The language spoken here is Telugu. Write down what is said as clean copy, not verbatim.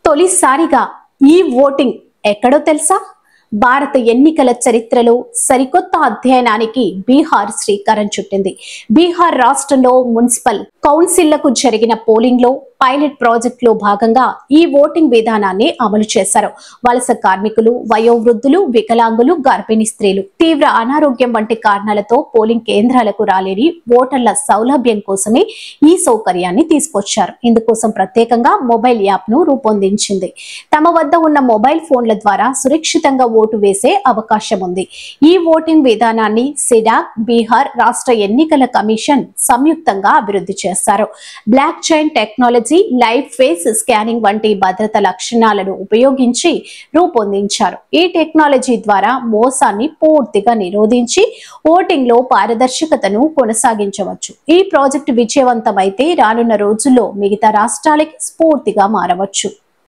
తొలిసారిగా ఈ ఓటింగ్ ఎక్కడో తెలుసా? భారత ఎన్నికల చరిత్రలో సరికొత్త అధ్యయనానికి బీహార్ శ్రీకారం చుట్టింది. బీహార్ రాష్ట్రంలో మున్సిపల్ కౌన్సిల్లకు జరిగిన పోలింగ్ లో పైలట్ ప్రాజెక్ట్ లో భాగంగా ఈ ఓటింగ్ విధానాన్ని అమలు చేశారు. వలస కార్మికులు, వయోవృద్ధులు, వికలాంగులు, గర్భిణీ స్త్రీలు, తీవ్ర అనారోగ్యం వంటి కారణాలతో పోలింగ్ కేంద్రాలకు రాలేని ఓటర్ల సౌలభ్యం కోసమే ఈ సౌకర్యాన్ని తీసుకొచ్చారు. ఇందుకోసం ప్రత్యేకంగా మొబైల్ యాప్ ను రూపొందించింది. తమ వద్ద ఉన్న మొబైల్ ఫోన్ల ద్వారా సురక్షితంగా ఓటు వేసే అవకాశం ఉంది. ఈ ఓటింగ్ విధానాన్ని సిడాక్, బీహార్ రాష్ట్ర ఎన్నికల కమిషన్ సంయుక్తంగా అభివృద్ధి చేశారు. Block chain technology, live face scanning వంటి భద్రత లక్షణాలను ఉపయోగించి రూపొందించారు. ఈ టెక్నాలజీ ద్వారా మోసాన్ని పూర్తిగా నిరోధించి ఓటింగ్ లో పారదర్శకతను కొనసాగించవచ్చు. ఈ ప్రాజెక్టు విజయవంతమైతే రానున్న రోజుల్లో మిగతా రాష్ట్రాలకి స్ఫూర్తిగా మారవచ్చు.